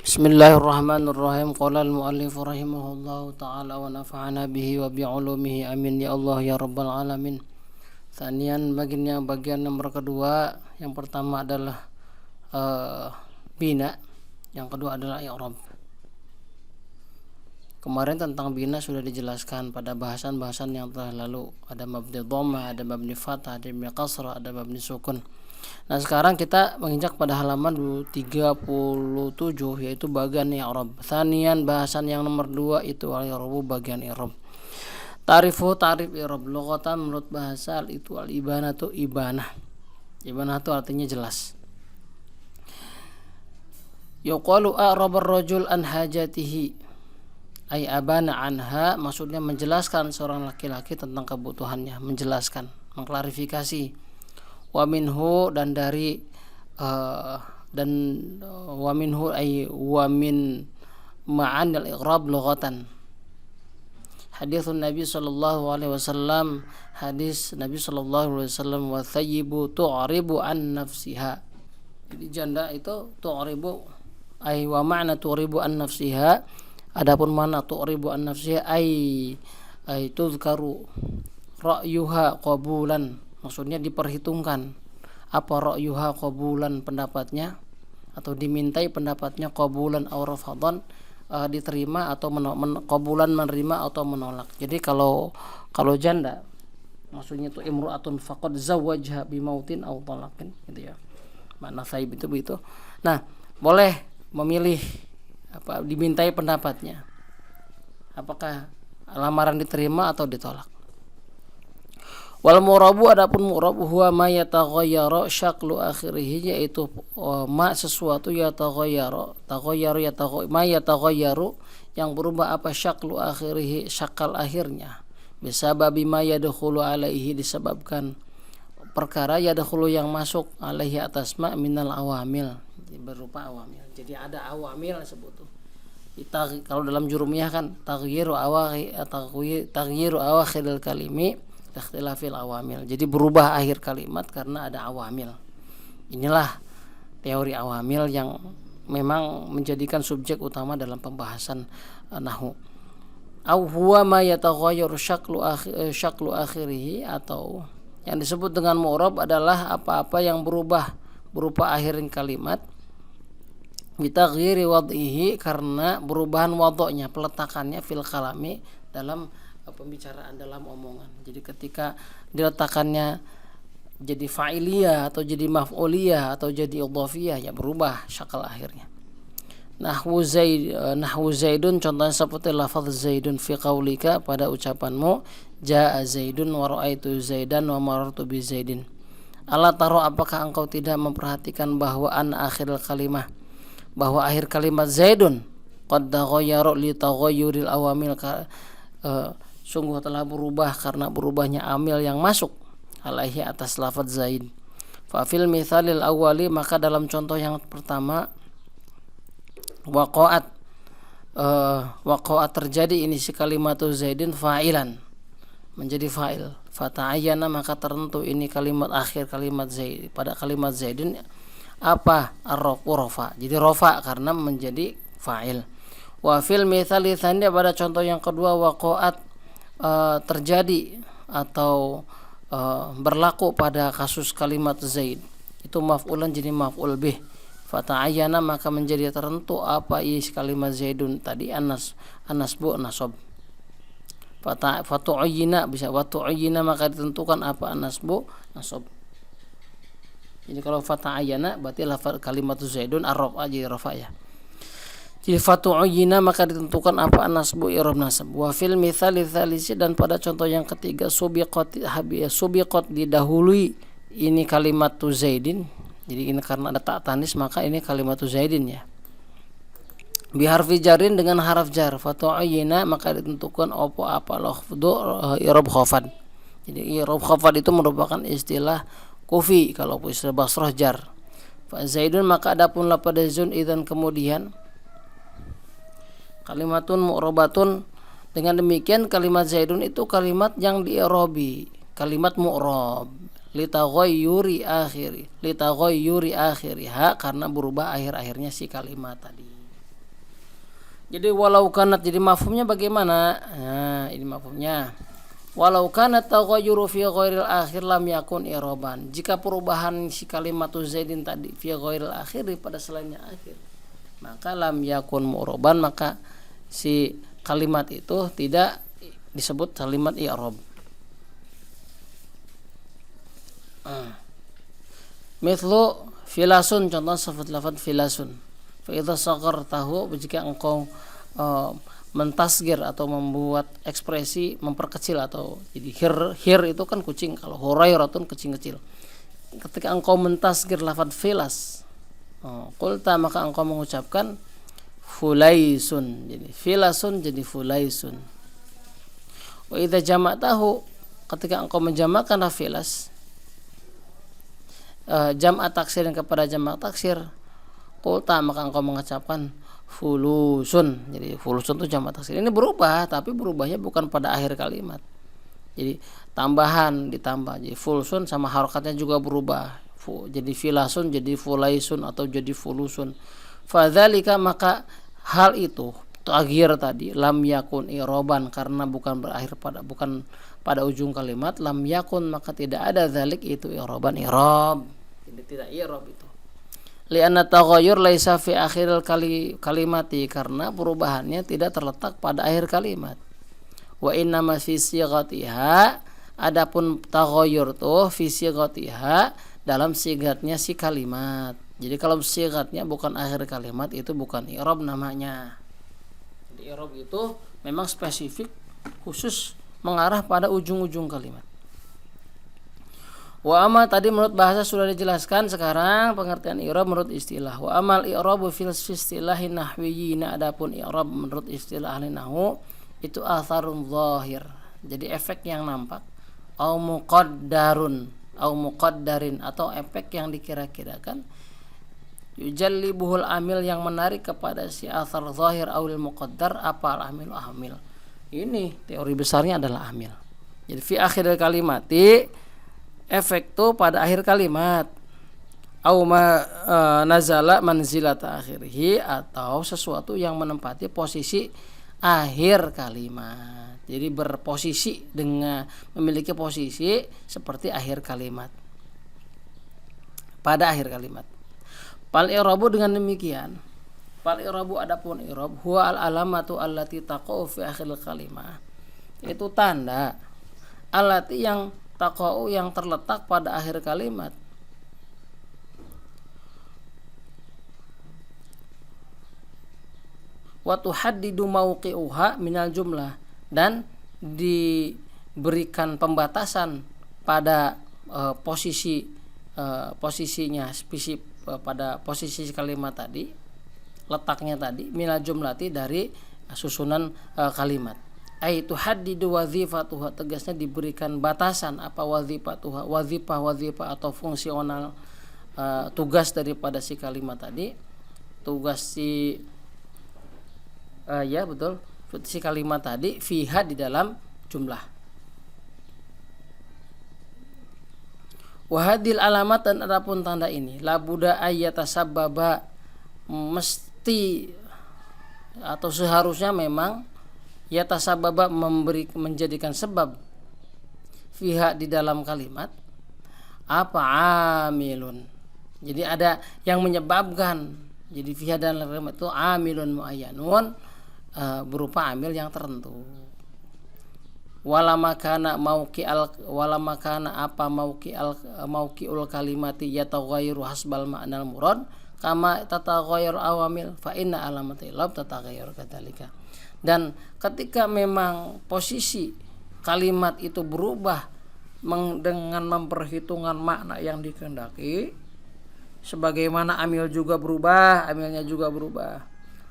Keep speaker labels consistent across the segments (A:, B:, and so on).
A: Bismillahirrahmanirrahim. Qala al-muallif rahimahullahu ta'ala wa nafa'ana bihi wa bi'ulumihi amin ya Allah ya rabbal alamin. Tsaniyan bagian nomor kedua, yang pertama adalah bina, yang kedua adalah i'rab. Kemarin tentang bina sudah dijelaskan pada bahasan-bahasan yang telah lalu. Ada mabni dhammah, ada mabni fathah, ada mabni kasrah, ada mabni sukun. Nah, sekarang kita menginjak pada halaman 37, yaitu bagian i'rab. Tsaniyan, bahasan yang nomor 2 itu al-i'rab, bagian i'rab. Tarif i'rab lughatan, menurut bahasa itu al-ibanatu, ibanah. Ibanah itu artinya jelas. Yuqalu a'raba ar-rajul an hajatihi, ay abana anha, maksudnya menjelaskan seorang laki-laki tentang kebutuhannya, menjelaskan, mengklarifikasi. Wa minhu, dan dari wa minhu ay wa min ma'an al-i'rab lughatan. Haditsun Nabi sallallahu alaihi wasallam, hadis Nabi sallallahu alaihi wasallam, wa thayyibu tu'ribu an nafsiha. Jadi janda itu tu'ribu, ay wa ma'na tu'ribu an nafsiha. Adapun mana tu'ribu an nafsiha ay tuzkaru ra'yuha qabulan, maksudnya diperhitungkan apa ra'yuha qabulan, pendapatnya atau dimintai pendapatnya, qabulan aw rafadan, diterima atau qabulan, menerima atau menolak. Jadi kalau janda maksudnya itu imru'atun faqad zawwajha bimautin aw talaqin, gitu ya. Makna saib itu begitu. Nah, boleh memilih apa, dimintai pendapatnya, apakah lamaran diterima atau ditolak. Wal murabu, adapun murab, huwa ma yataghayyaru syaklu akhirih, yaitu ma sesuatu ma yataghayyaru, yang berubah apa, syaklu akhirih, syakal akhirnya, bisa babi ma yadkhulu alaihi, disebabkan perkara yadkhulu yang masuk alaihi atas ma minal awamil, berupa awamil. Jadi ada awamil disebut tuh. Kalau dalam jurumiyah kan taghyiru awakhiril kalimi ikhtilafil awamil. Jadi berubah akhir kalimat karena ada awamil. Inilah teori awamil yang memang menjadikan subjek utama dalam pembahasan nahwu. Au huwa ma yataghayyaru syaklu akhirih, atau yang disebut dengan mu'rab adalah apa-apa yang berubah berupa akhirin kalimat, bitaghyiri wad'ihi, karena perubahan wad'nya, peletakannya, fil kalami, dalam pembicaraan, dalam omongan. Jadi ketika diletakkannya jadi fa'iliyah atau jadi maf'uliyah atau jadi idhafiyah, ya berubah syakal akhirnya. Nahwu zaidun, contohnya seperti lafaz zaidun fi qaulika, pada ucapanmu jaa zaidun wa ra'aitu zaidan wa marartu bi zaidin. Ala taro, apakah engkau tidak memperhatikan bahwa an akhiril kalimah, bahwa akhir kalimat zaidun qad taghayyara li taghayyuril awamil, sungguh telah berubah karena berubahnya amil yang masuk alaihi atas lafaz zaid. Fa fil mithalil awwali, maka dalam contoh yang pertama, waqa'at terjadi ini si kalimatu zaidin fa'ilan, menjadi fa'il. Fata'ayyana, maka tertentu ini kalimat akhir kalimat zaid, pada kalimat zaidin apa, ar-rafa, jadi rafa karena menjadi fa'il. Wa fil mithali tsani, pada contoh yang kedua, waqa'at terjadi atau berlaku pada kasus kalimat zaid itu maf'ulan, jadi maf'ul bih. Fata'ayyana, maka menjadi tertentu apa is kalimat zaidun tadi, anasbu, nasab. Fatu'ayyina, bisa watu'ayyina, maka ditentukan apa, anasbu, nasab. Jadi kalau fata'ayyana berarti lafaz kalimat zaidun ar-rafa, jadi rafa ya. Jadi fatu'ayyina, maka ditentukan apa, nasbu, i'rab, nasab. Wa fil mithali tsalisi, dan pada contoh yang ketiga, subiqat didahului ini kalimat zaidin. Jadi ini karena ada tak tanis, maka ini kalimat zaidin ya. Bi harfi jarin, dengan haraf jar. Fatu'ayyina, maka ditentukan apa lafdhu i'rab khafad. Jadi i'rab khafad itu merupakan istilah kufi, kalau istilah basrah jar. Fa zaidun, maka adapun lafaz zaidun idzan, kemudian kalimatun mu'rabatun, dengan demikian kalimat zaidun itu kalimat yang di-i'rabi, kalimat mu'rab, litaghayyuri akhiriha, karena berubah akhir-akhirnya si kalimat tadi. Jadi walau kanat, jadi mafhumnya bagaimana? Nah, ini mafhumnya. Walau kanat taghayyuru fi ghairil akhir lam yakun i'raban. Jika perubahan si kalimat Zaidin tadi fi ghairil akhir pada selainnya akhir, maka lam yakun mu'raban, maka si kalimat itu tidak disebut kalimat i'rab. Mithlu filasun, contoh sifat lafaz filasun. Fa idza sagartahu, jika engkau mentasgir atau membuat ekspresi memperkecil, atau jadi hir itu kan kucing, kalau hurairatun kucing kecil. Ketika engkau mentasgir lafaz filas, qulta, maka engkau mengucapkan fulaisun, jadi filasun jadi fulaisun. Wa idza jama'tahu, ketika engkau menjamakkan filas, jam'at taksir kepada jamak taksir, qulta, maka engkau mengucapkan fulusun, jadi fulusun itu jamak taksir. Ini berubah, tapi berubahnya bukan pada akhir kalimat, jadi tambahan ditambah, jadi fulusun sama harokatnya juga berubah, jadi filasun jadi fulaisun atau jadi fulusun. Fadzalika, maka hal itu taghir tadi lam yakun i'raban, karena bukan berakhir bukan pada ujung kalimat, lam yakun, maka tidak ada zalik itu i'raban, i'rab, jadi tidak i'rab itu. Li'anna taghayyur laisa fi akhiril kalimati, karena perubahannya tidak terletak pada akhir kalimat. Wa innama fi sighatiha, adapun taghayyur tuh fi sighatiha, dalam sigatnya si kalimat. Jadi kalau sigatnya bukan akhir kalimat, itu bukan i'rab namanya. Jadi i'rab itu memang spesifik, khusus mengarah pada ujung-ujung kalimat. Wa amal, tadi menurut bahasa sudah dijelaskan, sekarang pengertian i'rab menurut istilah. Wa amal i'rabu fil istilahin nahwiyyin, adapun i'rab menurut istilah ahli nahwu itu atharun zahir, jadi efek yang nampak, au muqaddarun au muqaddarin, atau efek yang dikira-kirakan, yujallibuhul amil, yang menarik kepada si athar zahir awil muqaddar, apa al-amil, amil. Ini teori besarnya adalah amil. Jadi fi akhir kalimati, efek itu pada akhir kalimat, au ma nazala manzilata akhirih, atau sesuatu yang menempati posisi akhir kalimat. Jadi berposisi dengan memiliki posisi seperti akhir kalimat, pada akhir kalimat. Fal i'rabu, dengan demikian, fal i'rabu, adapun i'rab, huwa al alamatu allati taqa'u fi akhir kalimah, itu tanda alati yang taqa'u, yang terletak pada akhir kalimat. Wa tuhaddidu mauqi'uha minal jumlah, dan diberikan pembatasan pada posisinya, pada posisi kalimat tadi, letaknya tadi, minal jumlati, dari susunan kalimat. Ai tuhaddidu wazifatuha, tegasnya diberikan batasan apa wazifatuha, wazifah atau fungsional, tugas daripada si kalimat tadi, tugas si ya betul, si kalimat tadi, fiha, di dalam jumlah. Wahadil alamat, dan adapun tanda ini, labuda ayyatasabbaba, mesti atau seharusnya memang, yatasababa, menjadikan sebab, fiha, di dalam kalimat, apa amilun, jadi ada yang menyebabkan. Jadi fiha dalam kalimat itu amilun muayyanun, berupa amil yang tertentu. Walamakana apa mauqi'ul kalimati yataghayyaru hasbal ma'nal murad kama tataghayyar awamil fa inna alamatil i'rab tataghayyar kadzalika. Dan ketika memang posisi kalimat itu berubah dengan memperhitungkan makna yang dikehendaki, sebagaimana amil juga berubah, amilnya juga berubah,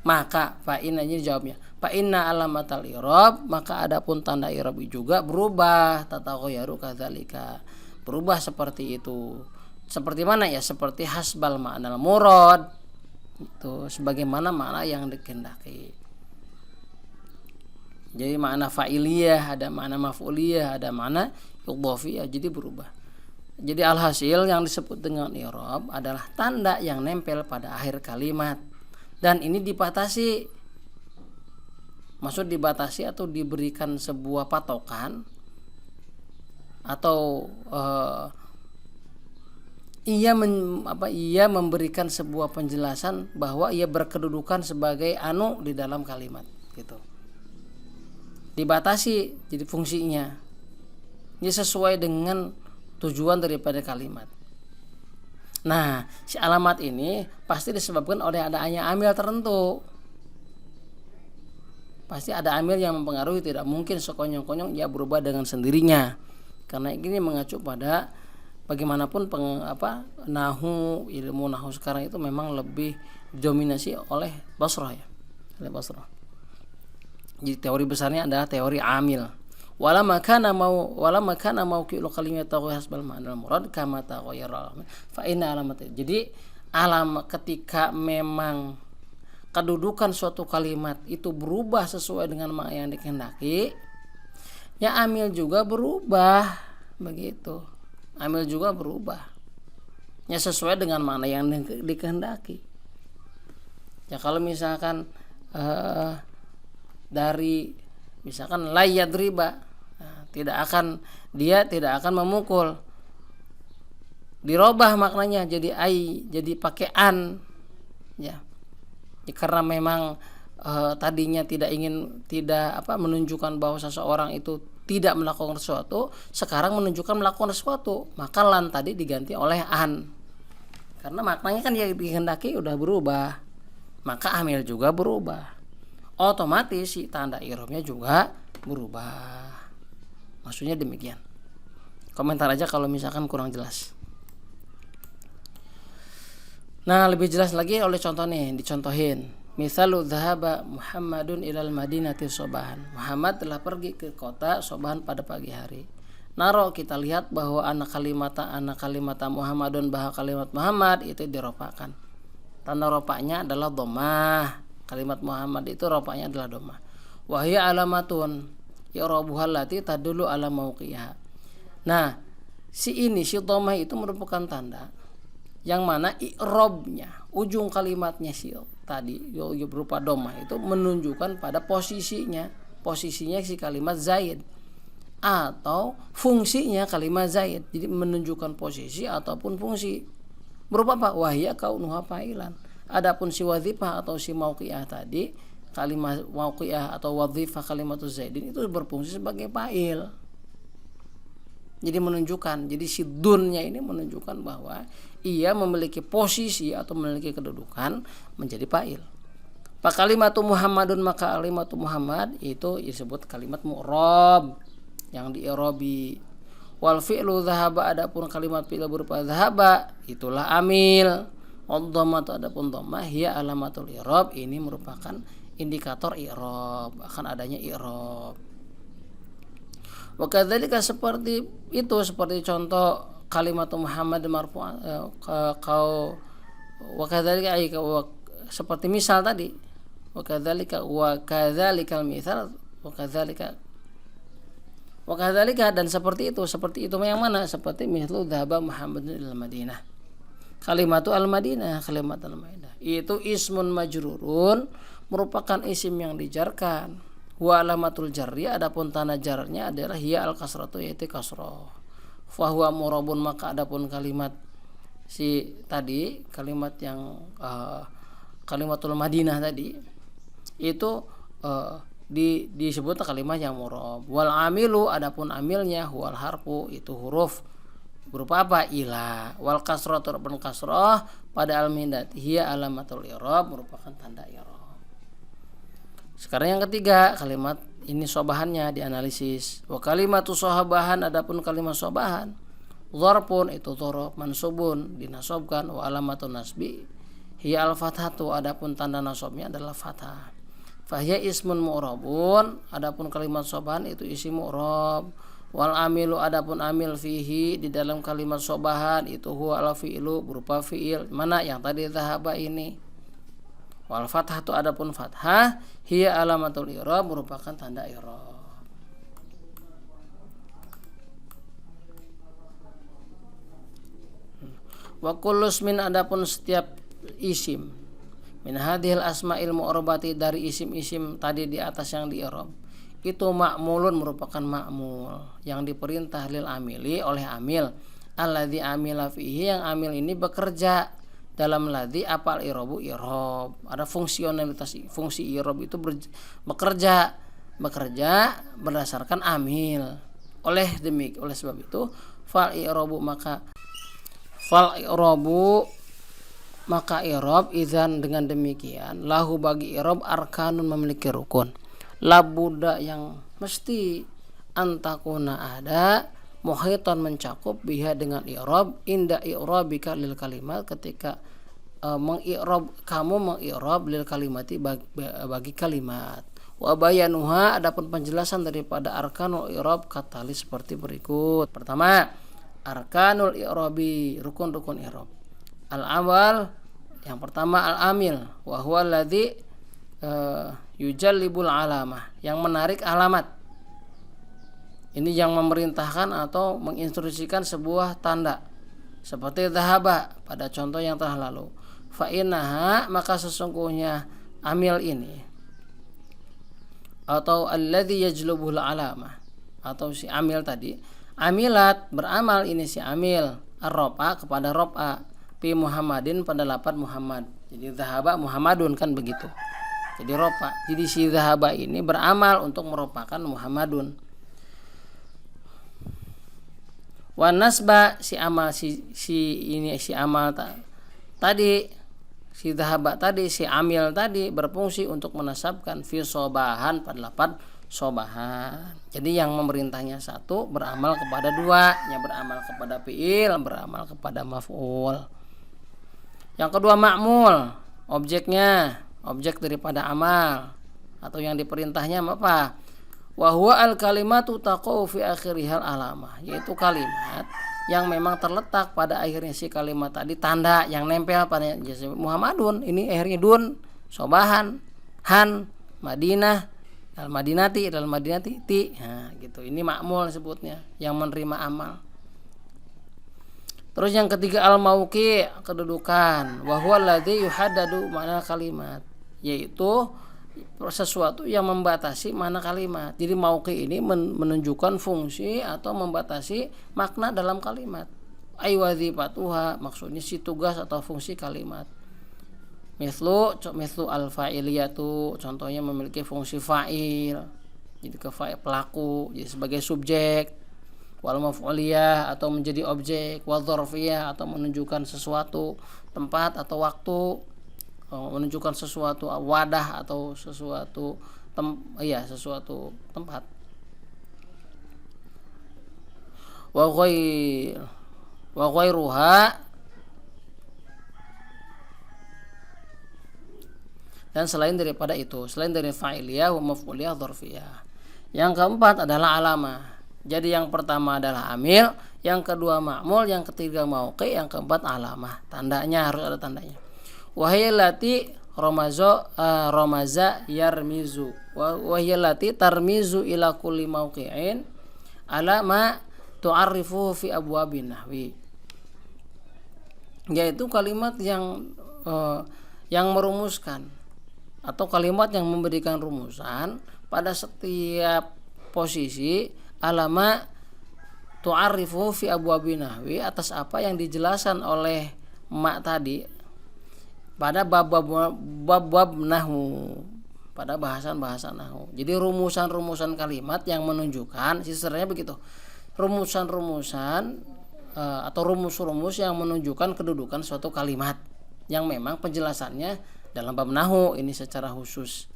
A: maka fa inna, ini jawabnya, fa inna alamatal i'rab, maka adapun tanda i'rab juga berubah, tataghayaru kadzalika, berubah seperti itu. Seperti mana ya? Seperti hasbal ma'nal murad, itu sebagaimana makna yang dikehendaki. Jadi makna fa'iliyah, ada makna maf'uliyah, ada makna idhafiyah, jadi berubah. Jadi alhasil yang disebut dengan i'rab adalah tanda yang nempel pada akhir kalimat, dan ini dibatasi Maksud dibatasi atau diberikan sebuah patokan, atau ia memberikan sebuah penjelasan bahwa ia berkedudukan sebagai anu di dalam kalimat gitu. Dibatasi jadi fungsinya. Ini sesuai dengan tujuan daripada kalimat. Nah, si alamat ini pasti disebabkan oleh adanya amil tertentu. Pasti ada amil yang mempengaruhi, tidak mungkin sekonyong-konyong ia berubah dengan sendirinya. Karena ini mengacu pada bagaimanapun ilmu nahu sekarang itu memang lebih dominasi oleh Basrah ya. Oleh Basrah. Jadi teori besarnya adalah teori amil. Wala makana mauqi'ul kalimat hasbal ma'nal murad kama taghayyara fa inna alamat. Jadi ketika memang kedudukan suatu kalimat itu berubah sesuai dengan makna yang dikehendaki, ya amil juga berubah begitu. Amil juga berubah, ya sesuai dengan makna yang dikehendaki. Ya kalau misalkan dari misalkan la yadriba, tidak akan memukul, dirubah maknanya jadi jadi pakai an, ya. Karena memang tadinya tidak menunjukkan bahwa seseorang itu tidak melakukan sesuatu, sekarang menunjukkan melakukan sesuatu, maka lan tadi diganti oleh an. Karena maknanya kan yang dikehendaki udah berubah, maka amil juga berubah. Otomatis si tanda i'rabnya juga berubah. Maksudnya demikian. Komentar aja kalau misalkan kurang jelas. Nah, lebih jelas lagi oleh contoh nih, dicontohin. Misalu dhahaba Muhammadun ilal madinati sobahan. Muhammad telah pergi ke kota Sobahan pada pagi hari. Naro, kita lihat bahwa anak kalimat Muhammadun, bahwa kalimat Muhammad itu diropakan. Tanda ropaknya adalah dhammah. Kalimat Muhammad itu ropaknya adalah dhammah. Wa hiya alamatun i'rabuha allati tadullu ala mauqi'iha. Nah, si dhammah itu merupakan tanda yang mana i'rabnya, ujung kalimatnya tadi berupa dhammah itu menunjukkan pada posisinya si kalimat zaid atau fungsinya kalimat zaid. Jadi menunjukkan posisi ataupun fungsi. Berupa apa? Wahya kaunuha fa'ilan. Adapun si wadzifah atau si mauqi'ah tadi, kalimat mauqi'ah atau wadzifah kalimatuz zaidin itu berfungsi sebagai fa'il. Jadi menunjukkan, jadi si dunnya ini menunjukkan bahwa ia memiliki posisi atau memiliki kedudukan menjadi fa'il. Fa kalimatu Muhammadun, maka kalimatu Muhammad itu disebut kalimat mu'rab yang di-i'rabi. Wal fi'lu dhahaba, adapun kalimat fi'il berupa dhahaba itulah amil. Dhammatu, adapun dhammah hiya alamatul i'rab, ini merupakan indikator i'rab, akan adanya i'rab. Wa kadzalika, seperti itu, seperti contoh kalimat Muhammad marfu' wa kadzalika seperti misal tadi, wa kadzalikal mitsal wa kadzalika dan seperti itu yang mana? Seperti mithlu dhahaba Muhammadun ilal Madinah. Kalimatu al-Madinah, kalimat al-Madinah itu ismun majrurun, merupakan isim yang dijarkan. Wa alamatul jarri, adapun tanda jarnya adalah hiya al-kasratu, yaitu kasrah. Fa huwa murabun, maka adapun kalimat si tadi, kalimat yang kalimatul Madinah tadi itu disebut kalimat yang murab. Wal amilu, adapun amilnya huwal harfu, itu huruf berupa apa? Ila. Wal kasratu, adapun kasrah pada al-mindat hiya alamatul i'rab, merupakan tanda i'rab. Sekarang yang ketiga, kalimat ini sobahannya dianalisis. Wa kalimatu sohabahan, adapun kalimat sobahan dzarfun, itu dzaraf mansubun, dinasobkan. Wa alamatun nasbi hiya al-fathatu, adapun tanda nasabnya adalah fathah. Fahiya ismun mu'rabun, adapun kalimat sobahan itu isim mu'rab. Wal amilu, adapun amil fihi di dalam kalimat sobahan itu huwa al-fi'lu, berupa fi'il mana yang tadi dhahaba ini. Wal fathatu, adapun fathah hiya alamatul i'rab, merupakan tanda i'rab. Wa kullu ismin, adapun setiap isim min hadhil asma'il mu'rabati, dari isim-isim tadi di atas yang di i'rab, itu ma'mulun merupakan ma'mul yang diperintah lil amili oleh amil, alladzi amila fihi, yang amil ini bekerja dalam ladzi apal i'rabu i'rab. Ada fungsionalitas, fungsi i'rab itu bekerja berdasarkan amil. Oleh sebab itu fal i'rabu maka i'rab idzan, dengan demikian, lahu bagi i'rab arkanun, memiliki rukun, labuda yang mesti, antakuna ada, muhitan mencakup, biha dengan i'rab, inda i'rabika lil kalimat, ketika kamu mengi'rab lil kalimati, bagi kalimat. Wa bayanuha, adapun penjelasan daripada arkanul i'rab katali seperti berikut. Pertama, arkanul i'rabi, rukun-rukun i'rab. Al-awal, yang pertama al-amil, wa huwa alladzi yujallibul alamah, yang menarik alamat. Ini yang memerintahkan atau menginstruksikan sebuah tanda, seperti dhahaba pada contoh yang telah lalu. Fa innaha, maka sesungguhnya amil ini, atau alladzi yajlubul alamah, atau si amil tadi, amilat beramal, ini si amil ar-rafa kepada rafa, fi Muhammadin pada lafaz Muhammad. Jadi dhahaba Muhammadun, kan begitu. Jadi rafa. Jadi si dhahaba ini beramal untuk merupakan Muhammadun. Wa nasba, si amal si amal tadi, si dhahaba tadi, si amil tadi berfungsi untuk menasabkan fi sobahan pada lafaz sobahan. Jadi yang memerintahnya satu beramal kepada dua, yang beramal kepada fi'il, beramal kepada maf'ul. Yang kedua ma'mul, objeknya, objek daripada amal atau yang diperintahnya apa? Wa huwa al kalimatu taqau fi akhirihal alamah, yaitu kalimat yang memang terletak pada akhirnya si kalimat tadi tanda yang nempel pada Muhammadun, ini akhirnya dun, sobahan, han, Madinah, al Madinati, dal Madinati ti. Nah, gitu. Ini ma'mul sebutnya, yang menerima amal. Terus yang ketiga al-mauqi, kedudukan, wa huwa alladzi yuhaddadu makna kalimat, yaitu sesuatu yang membatasi makna kalimat. Jadi mauqi ini menunjukkan fungsi atau membatasi makna dalam kalimat. Ai wadzifatuha, maksudnya si tugas atau fungsi kalimat. Mislu al-fa'iliyatu, contohnya memiliki fungsi fa'il, jadi ke fa'il pelaku, jadi sebagai subjek. Wal maf'uliyah, atau menjadi objek. Wal dzarfiyah, atau menunjukkan sesuatu tempat atau waktu, menunjukkan sesuatu wadah atau sesuatu sesuatu tempat. Wa ghairuha, dan selain daripada itu, selain dari fa'iliyah wa maf'uliyah dzarfiyah. Yang keempat adalah alamah. Jadi yang pertama adalah amil, yang kedua ma'mul, yang ketiga mauqi, yang keempat alamah. Tandanya harus ada tandanya. Wahiyallati romaza yarmizu, wahiyallati tarmizu ila kulli mauqi'in ala ma tu'arrifu fi abwabin nahwi. Yaitu kalimat yang merumuskan, atau kalimat yang memberikan rumusan pada setiap posisi, alama tu'arifu fi abwabin nahwi, atas apa yang dijelaskan oleh mak tadi pada bab nahwu, pada bahasan-bahasan nahwu. Jadi rumusan-rumusan kalimat yang menunjukkan, sebenarnya begitu, rumusan-rumusan atau rumus-rumus yang menunjukkan kedudukan suatu kalimat yang memang penjelasannya dalam bab nahwu ini secara khusus.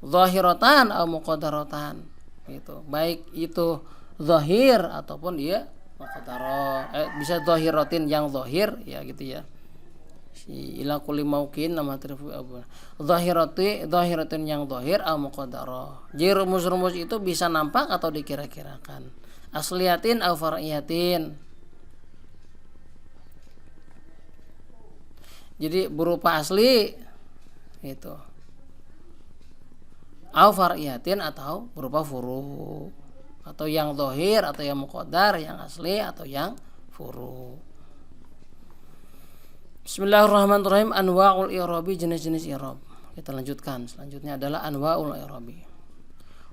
A: Zahiratan atau muqaddaratan, gitu. Baik itu zahir ataupun dia muqaddarah. Bisa zahiratin yang zahir, ya gitu ya. Si ila kulli mauqin nama trifu abu. Zahiratin yang zahir atau muqaddarah. Jadi rumus-rumus itu bisa nampak atau dikira-kirakan. Asliyatin atau far'iyatin. Jadi berupa asli itu. Au far'iyatin, atau berupa furu, atau yang zahir atau yang muqaddar, yang asli atau yang furu. Bismillahirrahmanirrahim. Anwa'ul i'rabi, jenis-jenis i'rab. Kita lanjutkan. Selanjutnya adalah anwa'ul i'rabi.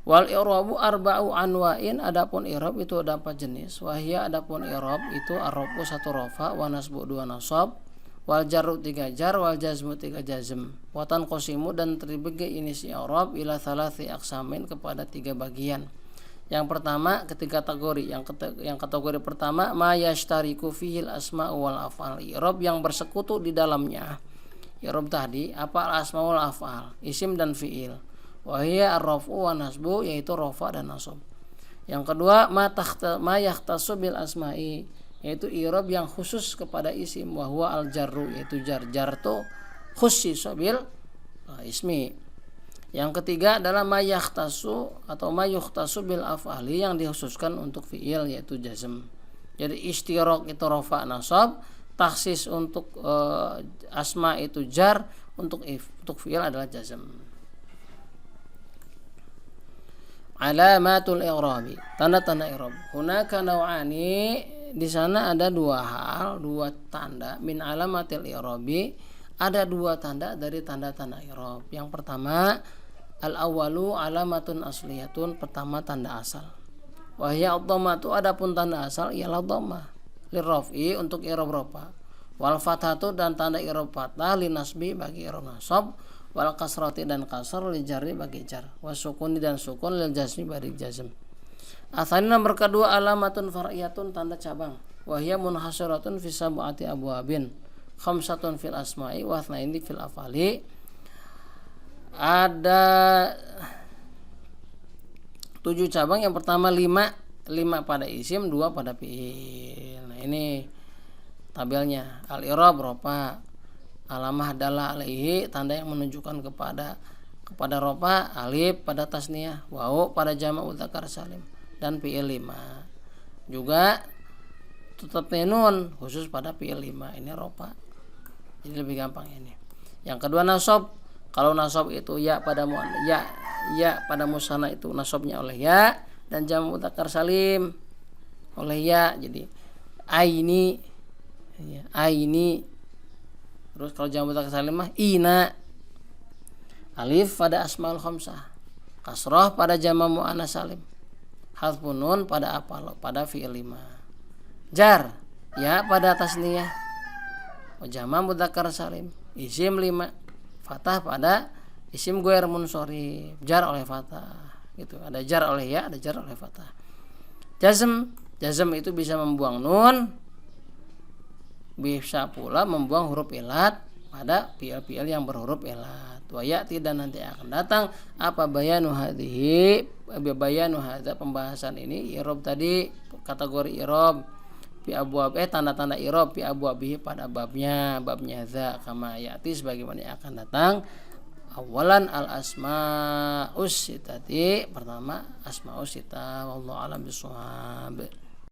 A: Wal i'rabu arba'u anwa'in, adapun i'rab itu ada 4 jenis. Wahia, adapun i'rab itu ar-rafu 1 rafa, wa nasbu 2 nasab, wal jarru 3 jar, wal jazmu 3 jazm. Wa tanqasimu, dan terbagi ini si i'rab ila thalathi aqsamin, kepada 3 bagian. Yang pertama, kategori. Yang kategori pertama, ma yashtariku fihil asma wal af'al, i'rab yang bersekutu di dalamnya. I'rab tadi apa? Asma wal af'al, isim dan fi'il. Wa hiya ar-raf'u wa nasbu, yaitu rafa dan nasab. Yang kedua, ma yahtasu bil asma'i, yaitu i'rab yang khusus kepada isim. Wa huwa al-jarru, yaitu jar. Jar tu khussisa bil ismi. Yang ketiga adalah ma yahtasu atau ma yuhtasu bil af'ali, yang dikhususkan untuk fi'il, yaitu jazm. Jadi istiraq itu rafa nasab, takhsis untuk asma itu jar, untuk fi'il adalah jazm. Alamatul i'rabi, tanda-tanda i'rab. Hunaka naw'ani, di sana ada 2 hal, 2 tanda. Min alamatil i'rabi, ada 2 tanda dari tanda-tanda i'rab. Yang pertama, al-awwalu alamatun asliyatun, pertama tanda asal. Wa hiya ad-dhammatu, adapun tanda asal ialah dhammah lirraf'i, untuk i'rab rafa. Wal fathatu, dan tanda i'rab fathah linasbi, bagi i'rab nasab. Wal kasrati, dan kasr li jarri, bagi jar. Wasukuni, dan sukun lil jazmi, bagi jazm. Asani, nomor kedua, alamatun far'iyatun, tanda cabang. Wa hiya munhasiratun fi sab'ati abwabin, khamsatun fil asma'i wa tsnaini fil af'ali. Ada 7 cabang. Yang pertama 5 pada isim, 2 pada fi'il. Nah, ini tabelnya. Al-i'rab rafa, alamah dalla alaihi, tanda yang menunjukkan kepada rafa, alif pada tasniyah, wawu pada jamak mudzakkar salim, dan fi'il 5. Juga tetap nun khusus pada fi'il 5. Ini rafa. Jadi lebih gampang ini. Yang kedua nasab. Kalau nasab itu ya pada musanna itu nasabnya oleh ya, dan jamak mudzakkar salim oleh ya. Jadi aini, ya, aini. Terus kalau jamak mudzakkar salim mah ina. Alif pada asmaul khamsah, kasrah pada jamak muannas salim, hadfun nun pada apa? Pada fi'il 5. Jar ya pada tasniyah, jamak mudzakkar salim, isim 5, fathah pada isim ghair munsharif, jar oleh fathah. Gitu. Ada jar oleh ya, ada jar oleh fathah. Jazm itu bisa membuang nun, bisa pula membuang huruf ilat pada fi'il yang berhuruf ilat. Wa ya'ti, dan nanti akan datang apa bayanu hadhihi, bayanu hadza, pembahasan ini i'rab tadi, kategori i'rab fi abwab, tanda-tanda i'rab fi abwabihi, pada babnya za, kama ya'ti, sebagaimana yang akan datang. Awalan al asmaus sitati, pertama asmaus sita, wallahu alam bishawab.